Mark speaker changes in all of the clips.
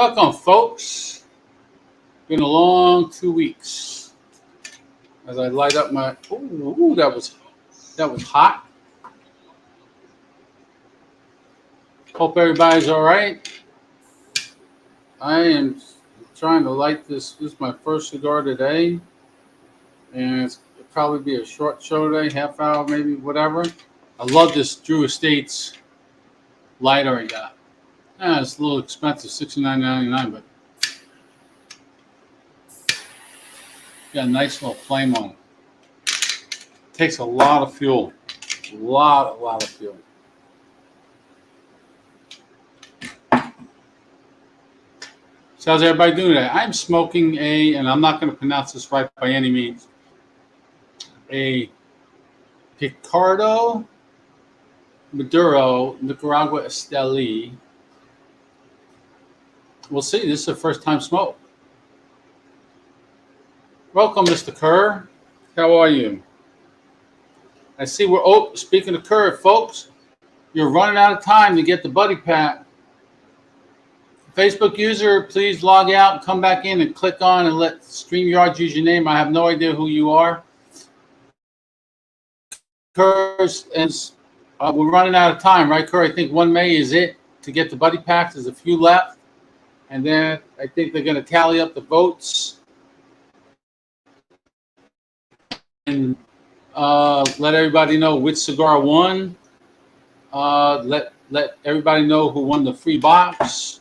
Speaker 1: Welcome, folks. Been a long 2 weeks. As I light up my, ooh, that was hot. Hope everybody's all right. I am trying to light this. This is my first cigar today, and it'll probably be a short show today, half hour, maybe, whatever. I love this Drew Estates lighter I got. It's a little expensive, $69.99, but got a nice little flame on it. Takes a lot of fuel, a lot of fuel. So how's everybody doing today? I'm smoking and I'm not going to pronounce this right by any means, a Picardo Maduro Nicaragua Esteli. We'll see. This is the first time smoke. Welcome, Mr. Kerr. How are you? I see we're, speaking of Kerr, folks, you're running out of time to get the buddy pack. Facebook user, please log out and come back in and click on and let StreamYard use your name. I have no idea who you are. Kerr, we're running out of time, right, Kerr? I think 1 May is it to get the buddy packs. There's a few left. And then I think they're going to tally up the votes and let everybody know which cigar won. Let everybody know who won the free box.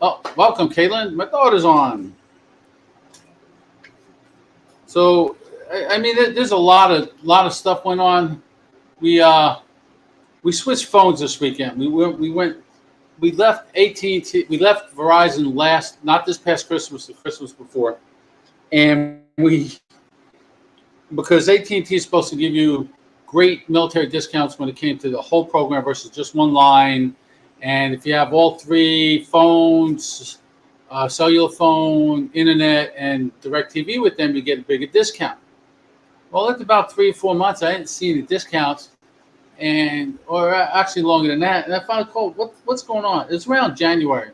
Speaker 1: Oh, welcome, Caitlin. My daughter's on. So, I mean, there's a lot of stuff went on. We switched phones this weekend. We left AT&T. We left Verizon not this past Christmas, the Christmas before, and because AT&T is supposed to give you great military discounts when it came to the whole program versus just one line, and if you have all three phones, cellular phone, internet, and DirecTV with them, you get a bigger discount. Well, after about 3 or 4 months, I didn't see any discounts. Or actually longer than that. And I finally called, what's going on? It's around January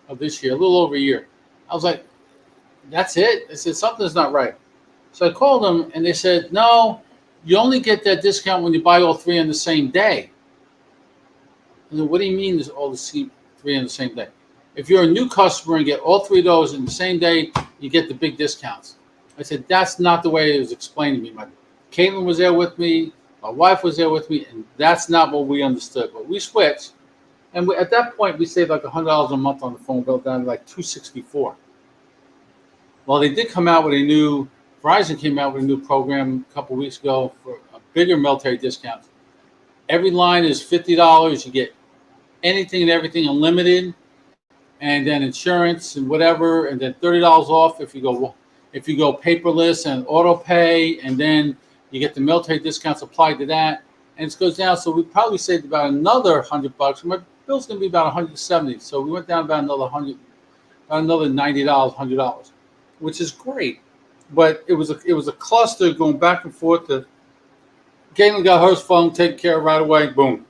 Speaker 1: of this year, a little over a year. I was like, that's it? I said, something's not right. So I called them, and they said, no, you only get that discount when you buy all three on the same day. I said, what do you mean there's all the three on the same day? If you're a new customer and get all three of those in the same day, you get the big discounts. I said, that's not the way it was explained to me. Caitlin was there with me. My wife was there with me, and that's not what we understood. But we switched, and at that point, we saved like $100 a month on the phone bill, down to like $264. Well, they did come out with Verizon came out with a new program a couple weeks ago for a bigger military discount. Every line is $50. You get anything and everything unlimited, and then insurance and whatever, and then $30 off if you go paperless and auto pay, and then you get the military discounts applied to that, and it goes down. So we probably saved about another $100. My bill's going to be about $170. So we went down about another $90, $100, which is great. But it was a cluster going back and forth. Caitlin got her phone taken care of right away. Boom,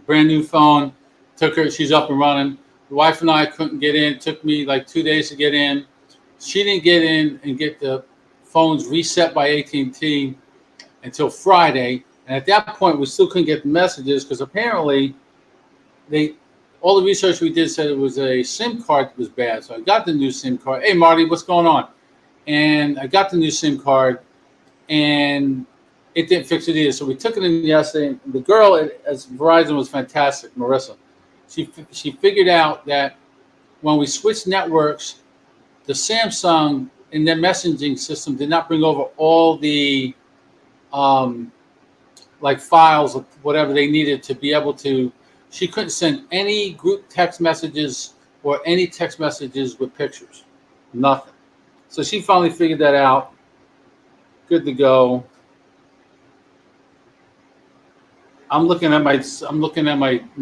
Speaker 1: brand new phone. Took her. She's up and running. The wife and I couldn't get in. It took me like 2 days to get in. She didn't get in and get the phones reset by AT&T until Friday, and at that point we still couldn't get the messages because apparently all the research we did said it was a SIM card that was bad. So I got the new SIM card. Hey Marty, what's going on? And I got the new SIM card, and it didn't fix it either. So we took it in yesterday. The girl at Verizon was fantastic, Marissa. She figured out that when we switched networks, the Samsung in their messaging system did not bring over all the like files of whatever they needed to be able to. She couldn't send any group text messages or any text messages with pictures, nothing. So she finally figured that out. Good to go. I'm looking at my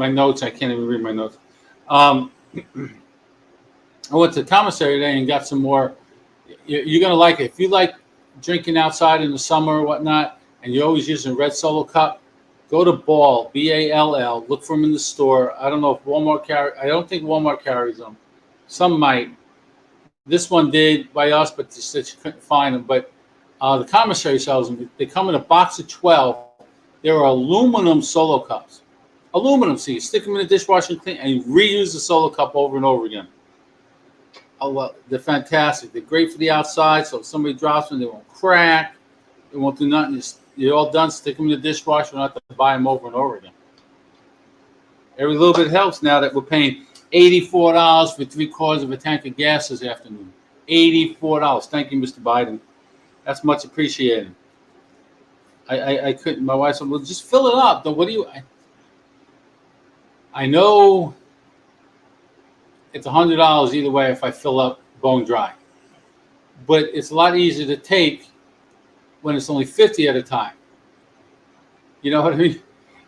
Speaker 1: notes. I can't even read my notes. I went to the commissary today and got some more. You're going to like it. If you like drinking outside in the summer or whatnot, and you're always using red Solo cup, Go to Ball, Ball. Look for them in the store. I don't know if Walmart I don't think Walmart carries them. Some might. This one did by us, but she said she couldn't find them. But the commissary sells them. They come in a box of 12. They're aluminum solo cups. Aluminum, so you stick them in the dishwasher and clean, and you reuse the solo cup over and over again. Oh, well, they're fantastic. They're great for the outside, so if somebody drops them, they won't crack. They won't do nothing. You're all done. Stick them in the dishwasher. You don't have to buy them over and over again. Every little bit helps now that we're paying $84 for 3/4 of a tank of gas this afternoon. $84. Thank you, Mr. Biden. That's much appreciated. I couldn't. My wife said, "Well, just fill it up." What do you? I know it's $100 either way if I fill up bone dry, but it's a lot easier to take when it's only 50 at a time. You know what I mean?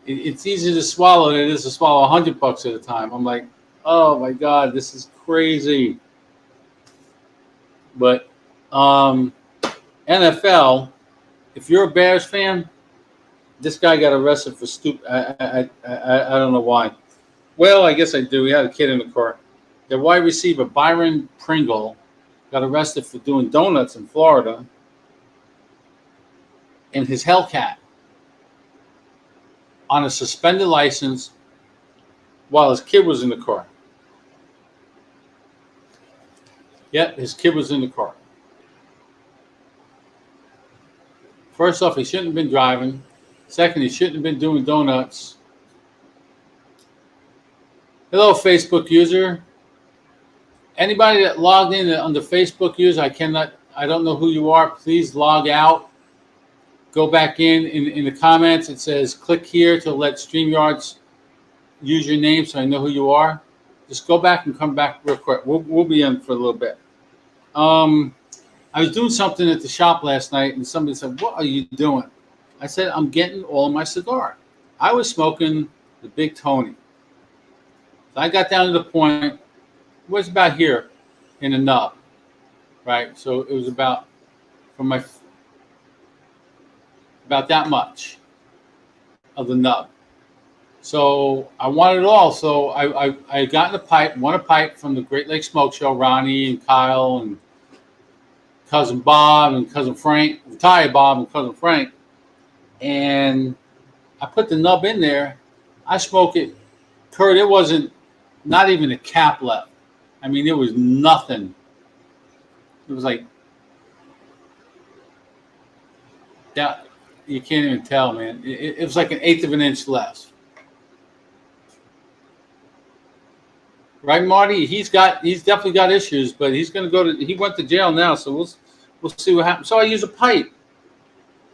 Speaker 1: It's easier to swallow than it is to swallow $100 at a time. I'm like, oh my God, this is crazy. But NFL, if you're a Bears fan, this guy got arrested for stupid. I don't know why. Well, I guess I do. We had a kid in the car. The wide receiver, Byron Pringle, got arrested for doing donuts in Florida in his Hellcat on a suspended license while his kid was in the car. Yep, his kid was in the car. First off, he shouldn't have been driving. Second, he shouldn't have been doing donuts. Hello, Facebook user. Anybody that logged in on the Facebook user, I don't know who you are. Please log out. Go back in the comments. It says click here to let StreamYards use your name so I know who you are. Just go back and come back real quick. We'll be in for a little bit. I was doing something at the shop last night, and somebody said, "What are you doing?" I said, "I'm getting all of my cigar." I was smoking the Big Tony. So I got down to the point, it was about here in the nub, right? So it was about that much of the nub. So I wanted it all. So I got in won a pipe from the Great Lakes Smoke Show, Ronnie and Kyle and Cousin Bob and Cousin Frank, retired Bob and Cousin Frank. And I put the nub in there. I smoked it. Kurt, it wasn't not even a cap left. I mean, there was nothing. It was like that. You can't even tell, man. It was like 1/8 of an inch less. Right, Marty? He's definitely got issues, but he's going to go to. He went to jail now, so we'll see what happens. So I use a pipe,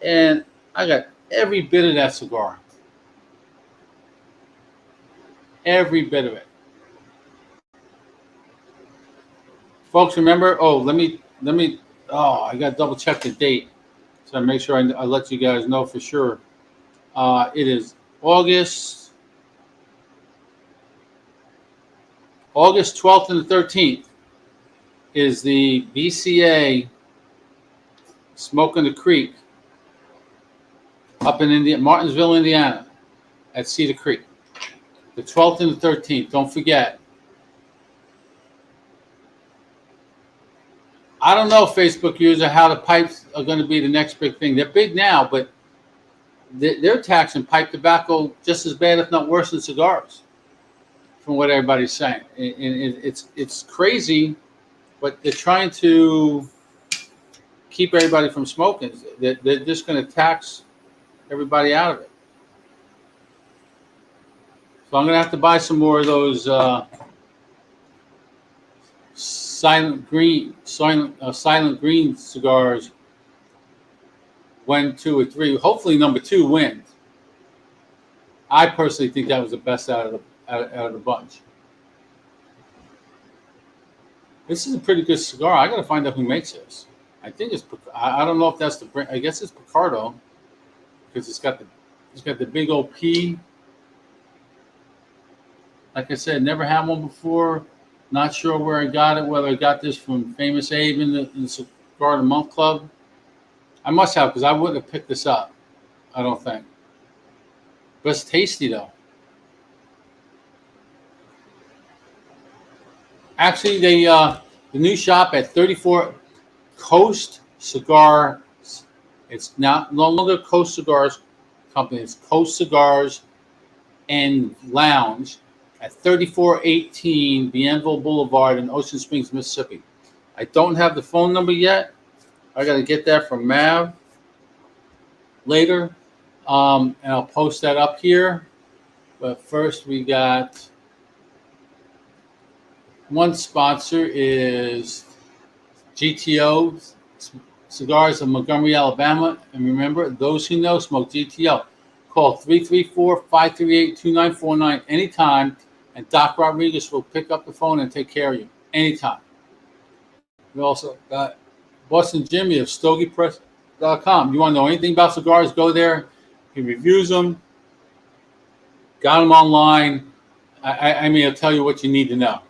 Speaker 1: and I got every bit of that cigar. Every bit of it. Folks, remember? Oh, let me. Oh, I got to double check the date, so I make sure I let you guys know for sure. It is August 12th and the 13th is the BCA Smoke in the Creek up in Martinsville, Indiana, at Cedar Creek. The 12th and the 13th. Don't forget. I don't know, Facebook user, how the pipes are going to be the next big thing. They're big now, but they're taxing pipe tobacco just as bad, if not worse, than cigars, from what everybody's saying. And it's crazy, but they're trying to keep everybody from smoking. They're just going to tax everybody out of it. So I'm going to have to buy some more of those silent green cigars. When 2 or 3, hopefully number 2 wins. I personally think that was the best out of the bunch. This is a pretty good cigar. I got to find out who makes this. I think it's. I don't know if that's the brand. I guess it's Picardo, because it's got the big old P. Like I said, never had one before. Not sure where I got it. Whether I got this from Famous Abe in the Cigar of the Month Club. I must have, because I wouldn't have picked this up. I don't think. But it's tasty though. Actually, the new shop at 34 Coast Cigars. It's not no longer Coast Cigars Company. It's Coast Cigars and Lounge at 3418 Bienville Boulevard in Ocean Springs, Mississippi. I don't have the phone number yet. I got to get that from Mav later, and I'll post that up here. But first, we got one sponsor is GTO Cigars of Montgomery, Alabama. And remember, those who know smoke GTO. Call 334-538-2949 anytime, and Doc Rodriguez will pick up the phone and take care of you anytime. We also got Boston Jimmy of StogiePress.com. You want to know anything about cigars, go there. He reviews them. Got them online. I mean, I'll tell you what you need to know.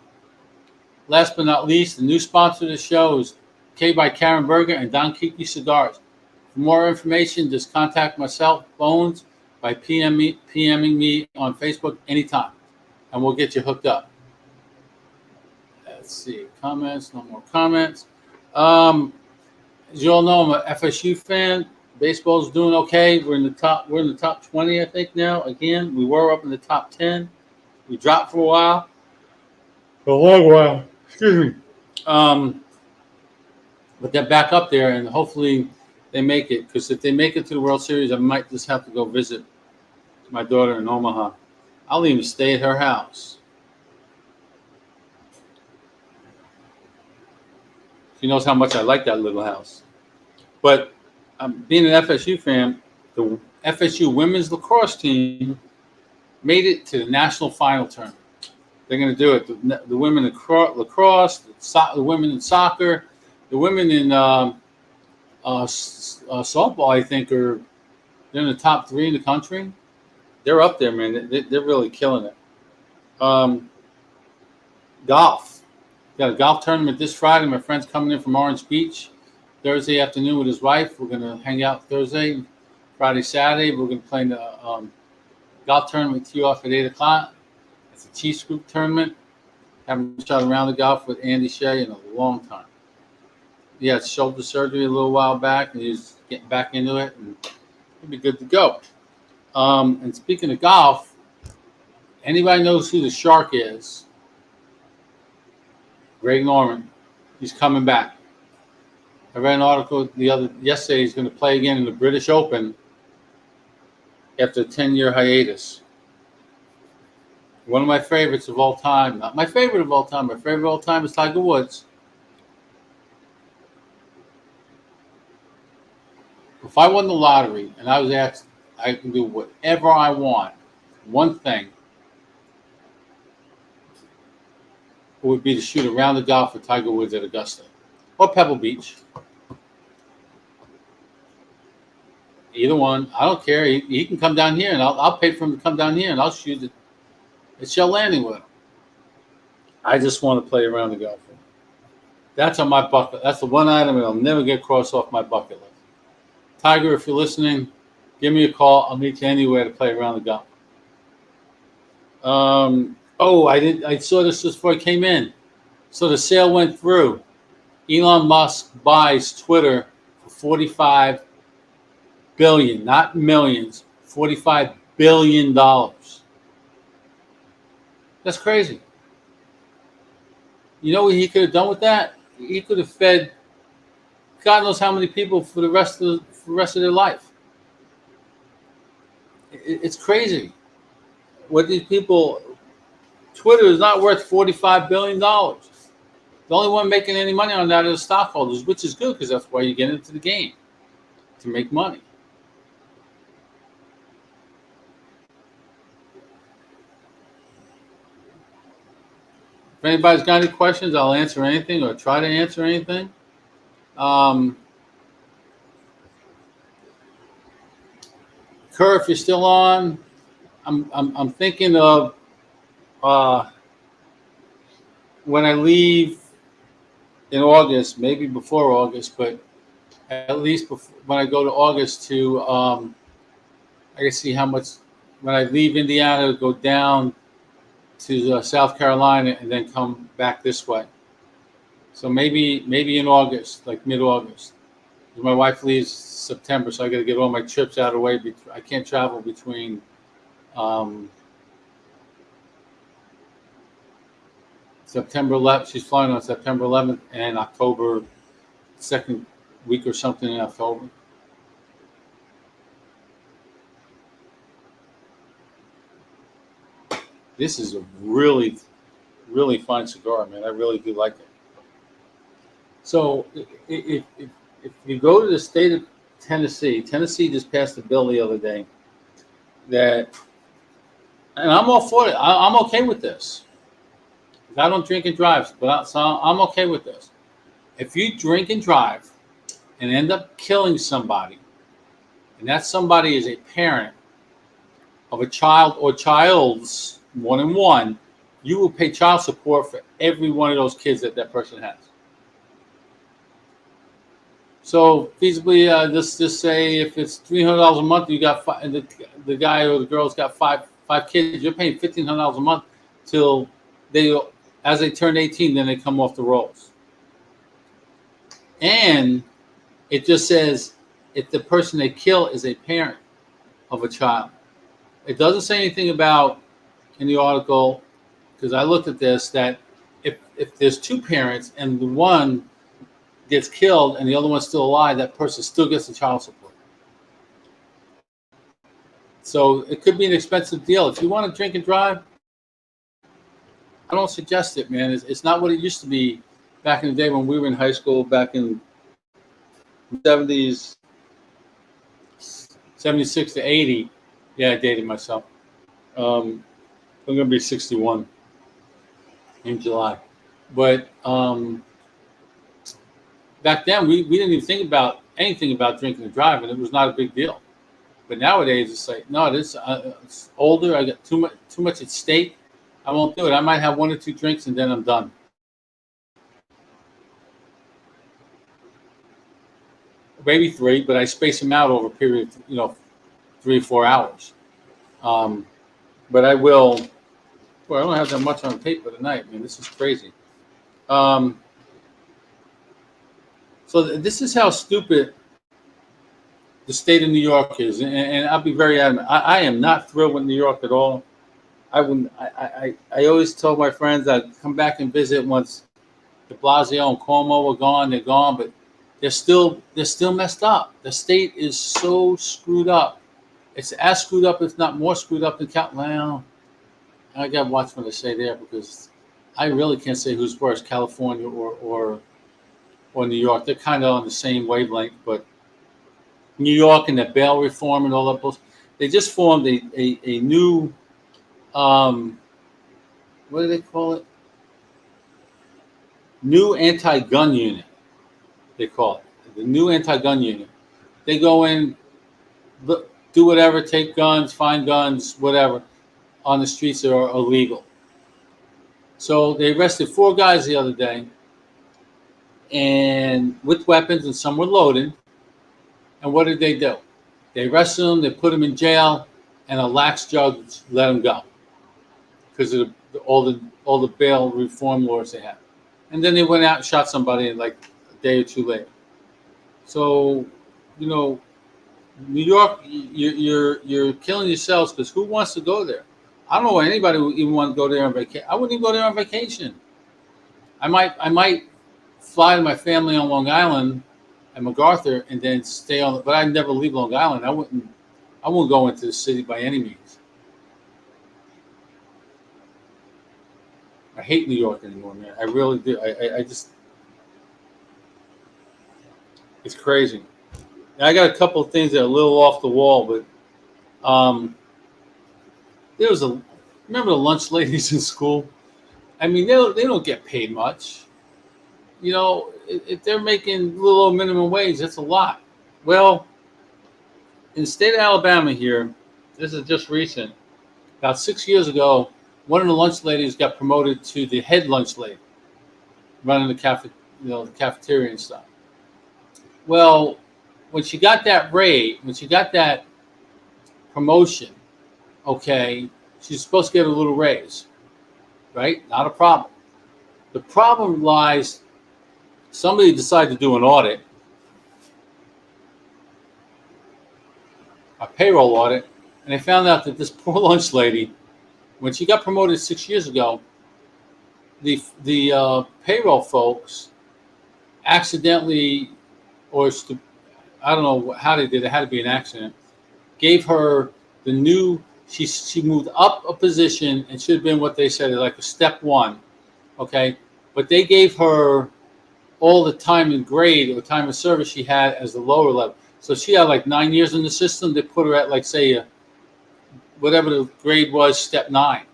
Speaker 1: Last but not least, the new sponsor of the show is K by Karen Berger and Don Kiki Cigars. For more information, just contact myself, phones, by PMing me on Facebook anytime, and we'll get you hooked up. Let's see, comments, no more comments. As you all know, I'm an FSU fan. Baseball's doing okay. We're in the top 20, I think, now. Again, we were up in the top 10. We dropped for a while. For a long while. Excuse me. But they're back up there, and hopefully they make it. Because if they make it to the World Series, I might just have to go visit my daughter in Omaha. I'll even stay at her house. She knows how much I like that little house. But being an FSU fan, the FSU women's lacrosse team made it to the national final tournament. They're going to do it. The women in lacrosse, the women in soccer, the women in softball, I think, they're in the top 3 in the country. They're up there, man. They're really killing it. Golf. Got a golf tournament this Friday. My friend's coming in from Orange Beach. Thursday afternoon with his wife. We're going to hang out Thursday, Friday, Saturday. We're going to play in the golf tournament tee off at 8 o'clock. It's a Chiefs group tournament. Haven't shot around the golf with Andy Shea in a long time. He had shoulder surgery a little while back, and he's getting back into it, and he'll be good to go. And speaking of golf, anybody knows who the Shark is? Greg Norman. He's coming back. I read an article yesterday. He's going to play again in the British Open after a 10-year hiatus. One of my favorites of all time. Not my favorite of all time. My favorite of all time is Tiger Woods. If I won the lottery and I was asked, I can do whatever I want, one thing would be to shoot a round of golf with Tiger Woods at Augusta or Pebble Beach. Either one. I don't care. He can come down here, and I'll pay for him to come down here, and I'll shoot it at Shell Landing with him. I just want to play around the golf. That's on my bucket. That's the one item that'll never get crossed off my bucket list. Tiger, if you're listening, give me a call. I'll meet you anywhere to play around the golf. I saw this just before I came in. So the sale went through. Elon Musk buys Twitter for $45 billion, not millions, $45 billion. That's crazy. You know what he could have done with that? He could have fed God knows how many people for the rest of their life. It's crazy. What these people, Twitter is not worth $45 billion. The only one making any money on that is stockholders, which is good because that's why you get into the game, to make money. If anybody's got any questions, I'll answer anything or try to answer anything. Kerr, if you're still on, I'm thinking of when I leave in August, maybe before August, but at least before, when I go to August to I can see how much when I leave Indiana, go down to South Carolina and then come back this way. So maybe in August, like mid-August. My wife leaves September, so I got to get all my trips out of the way. I can't travel between September 11th. She's flying on September 11th and October second week or something in October. This is a really, really fine cigar, man. I really do like it. So if you go to the state of Tennessee just passed a bill the other day that, and I'm all for it. I'm okay with this. I don't drink and drive, so I'm okay with this. If you drink and drive and end up killing somebody, and that somebody is a parent of a child or childs, more than one, you will pay child support for every one of those kids that person has. So feasibly, just say if it's $300 a month, you got the guy or the girl's got five kids. You're paying $1,500 a month till as they turn 18, then they come off the rolls. And it just says if the person they kill is a parent of a child. It doesn't say anything about in the article, because I looked at this, that if there's two parents and the one gets killed and the other one's still alive, that person still gets the child support. So it could be an expensive deal. If you want to drink and drive, I don't suggest it, man. It's not what it used to be back in the day when we were in high school, back in the 70s, 76 to 80. Yeah, I dated myself. I'm going to be 61 in July. But back then, we didn't even think about anything about drinking and driving. It was not a big deal. But nowadays, it's like, no, it's older. I got too much at stake. I won't do it. I might have one or two drinks and then I'm done. Maybe three, but I space them out over a period of, 3 or 4 hours. But I will. Well, I don't have that much on paper tonight, man. This is crazy. So this is how stupid the state of New York is, and I'll be very adamant. I am not thrilled with New York at all. I wouldn't. I always told my friends I'd come back and visit once de Blasio and Cuomo were gone. They're gone, but they're still messed up. The state is so screwed up. It's as screwed up, if not more screwed up than Well, I got to watch what I say there, because I really can't say who's worse, California or New York. They're kind of on the same wavelength, but New York and the bail reform and all that bullshit. They just formed a new, what do they call it? New anti-gun unit, they call it. The new anti-gun unit. They go in, do whatever, take guns, find guns, whatever, on the streets that are illegal. So they arrested 4 guys the other day, and with weapons, and some were loaded. And what did they do? They arrested them, they put them in jail, and a lax judge let them go because of all the bail reform laws they have. And then they went out and shot somebody like a day or two later. So, New York, you're killing yourselves, because who wants to go there? I don't know why anybody would even want to go there on vacation. I wouldn't even go there on vacation. I might fly to my family on Long Island and MacArthur and then stay on. But I'd never leave Long Island. I wouldn't go into the city by any means. I hate New York anymore, man. I really do. I just, it's crazy. I got a couple of things that are a little off the wall, but remember the lunch ladies in school? I mean, they don't get paid much. If they're making a little minimum wage, that's a lot. Well, in the state of Alabama here, this is just recent. About 6 years ago, one of the lunch ladies got promoted to the head lunch lady, running the cafeteria and stuff. Well, when she got that promotion, okay, she's supposed to get a little raise, right? Not a problem. The problem lies, somebody decided to do an audit, a payroll audit, and they found out that this poor lunch lady, when she got promoted 6 years ago, the payroll folks accidentally, or I don't know how they did it, had to be an accident, gave her the new, she moved up a position and should have been what they said, like a step one, okay? But they gave her all the time and grade or time of service she had as the lower level. So she had like 9 years in the system. They put her at like, say, whatever the grade was, step 9.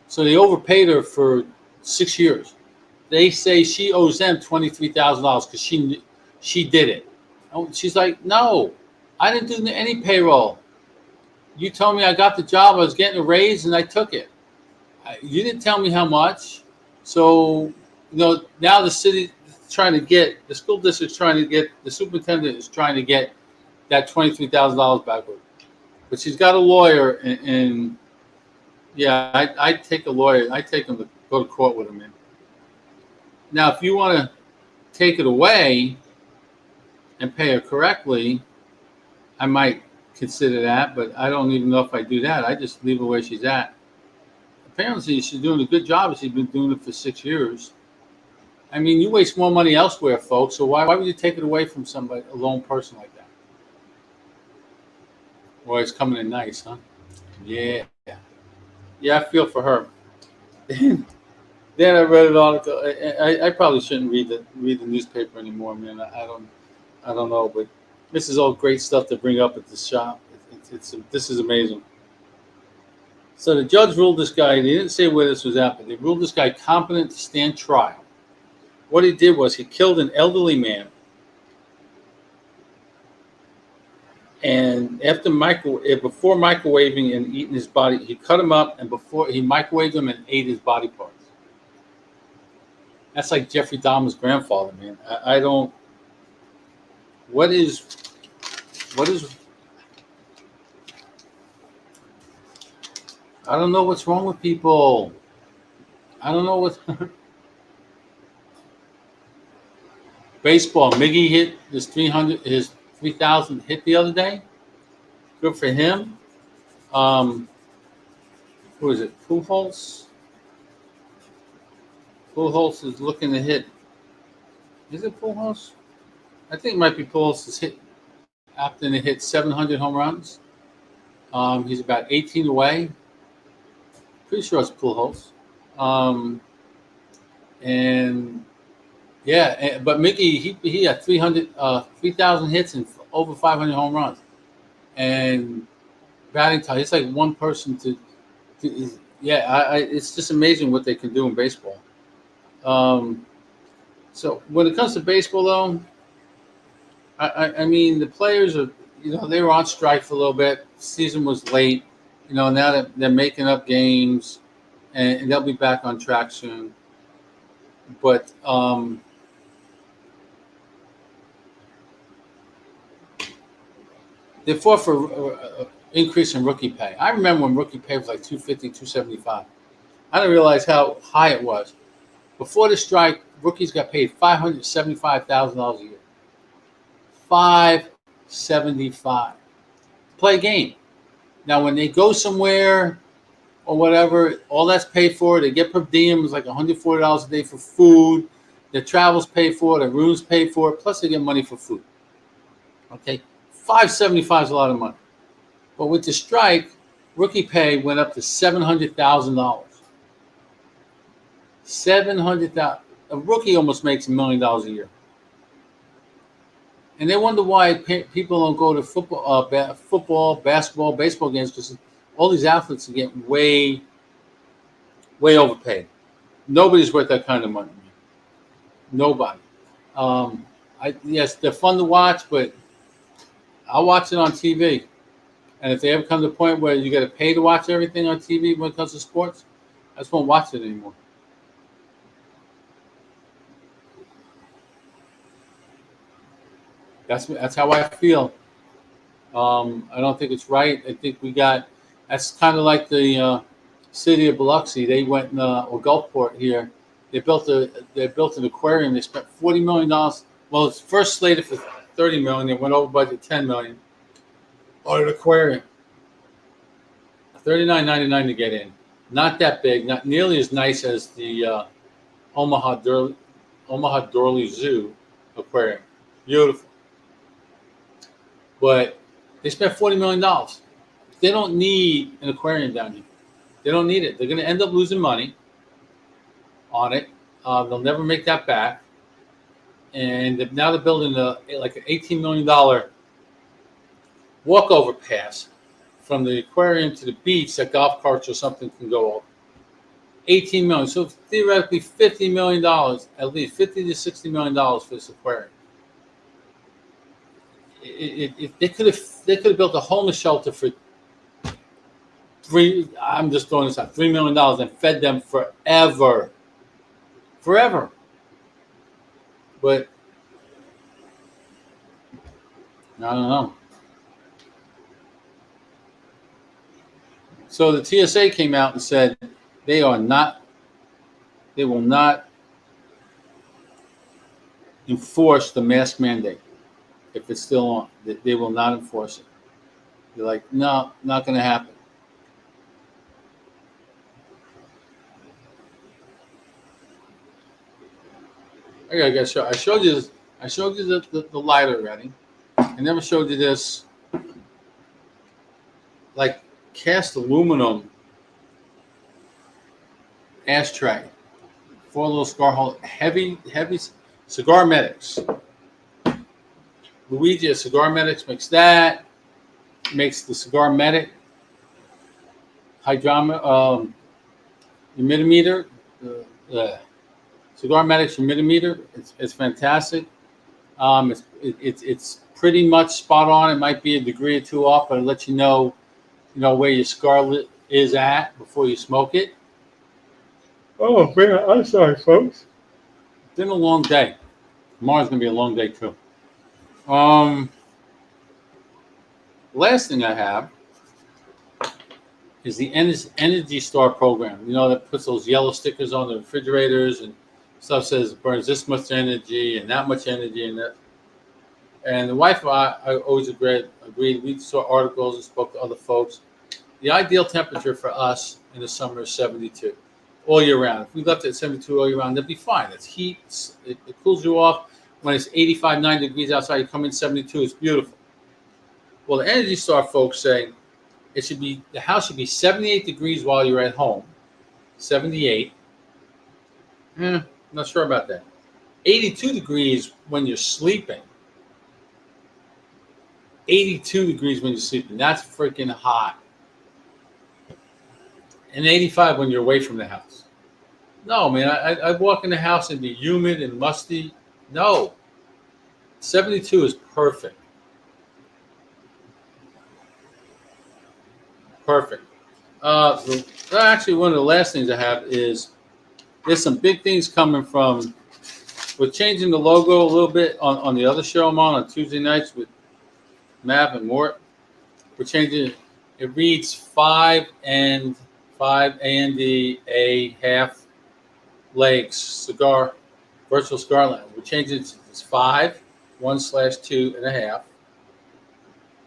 Speaker 1: So they overpaid her for 6 years. They say she owes them $23,000 because she did it. She's like, no, I didn't do any payroll. You told me I got the job, I was getting a raise, and I took it. You didn't tell me how much. So, now the city is trying to get, the school district's trying to get, the superintendent is trying to get that $23,000 back. But she's got a lawyer, and yeah, I'd take a lawyer. I'd take him to go to court with him. Now, if you want to take it away and pay her correctly, I might consider that, but I don't even know if I do that. I just leave her where she's at. Apparently, she's doing a good job. She's been doing it for 6 years. I mean, you waste more money elsewhere, folks, so why would you take it away from somebody, a lone person like that? Boy, it's coming in nice, huh? Yeah. Yeah, I feel for her. Then I read an article. I probably shouldn't read the newspaper anymore, man. I don't know, but this is all great stuff to bring up at the shop. This is amazing. So the judge ruled this guy, and he didn't say where this was at, but they ruled this guy competent to stand trial. What he did was he killed an elderly man, and before microwaving and eating his body, he cut him up, and before he microwaved him and ate his body parts. That's like Jeffrey Dahmer's grandfather, man. I don't. What is? I don't know what's wrong with people. I don't know what. Baseball. Miggy hit his 3,000 hit the other day. Good for him. Who is it? Pujols. Pujols is looking to hit. Is it Pujols? I think it might be Pujols is hit after they hit 700 home runs. He's about 18 away. Pretty sure it's Pujols. And yeah, but Mickey he had 3,000 hits and over 500 home runs. And batting title, it's like one person to it's just amazing what they can do in baseball. So when it comes to baseball, though, I mean the players are, they were on strike for a little bit. Season was late, now that they're making up games, and they'll be back on track soon. But they fought for increase in rookie pay. I remember when rookie pay was like $250, $275. I didn't realize how high it was. Before the strike, rookies got paid $575,000 a year. $575. Play a game. Now, when they go somewhere or whatever, all that's paid for. They get per diems, like $140 a day for food. Their travel's paid for. Their rooms paid for. Plus, they get money for food. Okay, $575 is a lot of money. But with the strike, rookie pay went up to $700,000. $700,000. A rookie almost makes $1 million a year. And they wonder why people don't go to football, basketball, baseball games, because all these athletes are getting way, way overpaid. Nobody's worth that kind of money. Nobody. Yes, they're fun to watch, but I'll watch it on TV. And if they ever come to the point where you got to pay to watch everything on TV when it comes to sports, I just won't watch it anymore. That's how I feel. I don't think it's right. I think That's kind of like the city of Biloxi. They went or Gulfport here. They built an aquarium. They spent $40 million. Well, it's first slated for $30 million. They went over budget $10 million on an aquarium. $39.99 to get in. Not that big. Not nearly as nice as the Omaha Dorley Zoo aquarium. Beautiful. But they spent $40 million. They don't need an aquarium down here. They don't need it. They're going to end up losing money on it. They'll never make that back. And now they're building like an $18 million walkover pass from the aquarium to the beach that golf carts or something can go over. $18 million. So theoretically $50 million, at least $50 to $60 million for this aquarium. They could have built a homeless shelter for I'm just throwing this out, $3 million and fed them forever. But I don't know. So the TSA came out and said they will not enforce the mask mandate if it's still on. They will not enforce it. They're like, no, not going to happen. I showed you this. I showed you the lighter already. I never showed you this, like cast aluminum ashtray, 4 little cigar holders, heavy cigar medics. Luigi at Cigar Medics makes that. Makes the Cigar Medic humidimeter. Cigar Medic's humidimeter. It's fantastic. It's pretty much spot on. It might be a degree or two off, but it lets you know where your cigar is at before you smoke it. Oh man, I'm sorry, folks. It's been a long day. Tomorrow's gonna be a long day too. Last thing I have is the Energy Star program. That puts those yellow stickers on the refrigerators and stuff says it burns this much energy and that much energy and that. And the wife and I always agreed. We saw articles and spoke to other folks. The ideal temperature for us in the summer is 72 all year round. If we left it at 72 all year round, that'd be fine. It's heat. It cools you off. When it's 85, 90 degrees outside, you come in 72. It's beautiful. Well, the Energy Star folks say the house should be 78 degrees while you're at home. 78. Not sure about that. 82 degrees when you're sleeping. 82 degrees when you're sleeping. That's freaking hot. And 85 when you're away from the house. No, man, I'd walk in the house and be humid and musty. No. 72 is perfect. Perfect. So actually, one of the last things I have is there's some big things coming from. We're changing the logo a little bit on the other show I'm on Tuesday nights with Mav and Mort. We're changing it. It reads 5 and a half legs cigar, virtual cigar lounge. We're changing it to 5, 1/2.5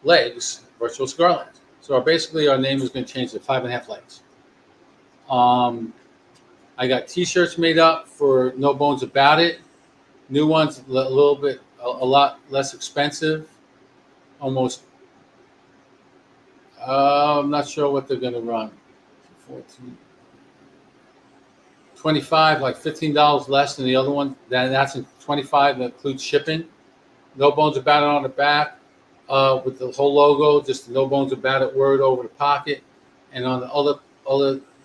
Speaker 1: legs, virtual cigar lounge. So basically our name is going to change to 5.5 legs. I got T-shirts made up for No Bones About It. New ones, a lot less expensive. Almost. I'm not sure what they're going to run. 14, 25, like $15 less than the other one. That's in 25. That includes shipping. No Bones About It on the back. With the whole logo, just the No Bones About It word over the pocket, and on the other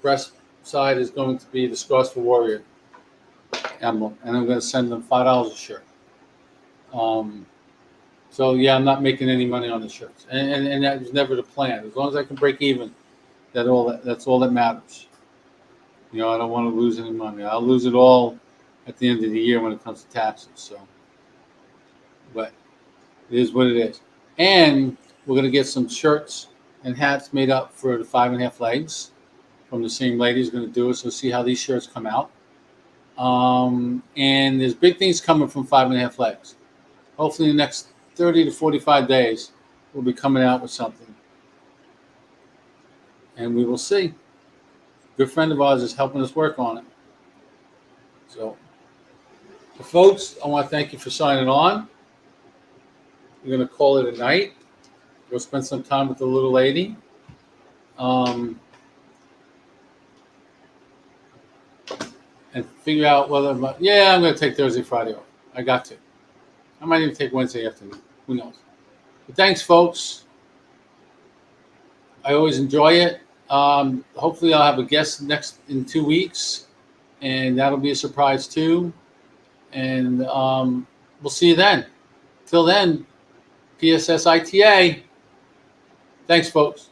Speaker 1: breast side is going to be the Scars for Warrior emblem, and I'm going to send them $5 a shirt. So yeah, I'm not making any money on the shirts, and that was never the plan. As long as I can break even, that's all that matters. I don't want to lose any money. I'll lose it all at the end of the year when it comes to taxes. So, but it is what it is. And we're going to get some shirts and hats made up for the 5.5 legs from the same lady who's going to do it. So see how these shirts come out. And there's big things coming from 5.5 legs. Hopefully in the next 30 to 45 days, we'll be coming out with something. And we will see. A good friend of ours is helping us work on it. So folks, I want to thank you for signing on. We're going to call it a night. Go spend some time with the little lady. And figure out whether I'm going to take Thursday, Friday off. I got to. I might even take Wednesday afternoon. Who knows? But thanks, folks. I always enjoy it. Hopefully, I'll have a guest in 2 weeks, and that'll be a surprise too. And we'll see you then. Till then, PSSITA. Thanks, folks.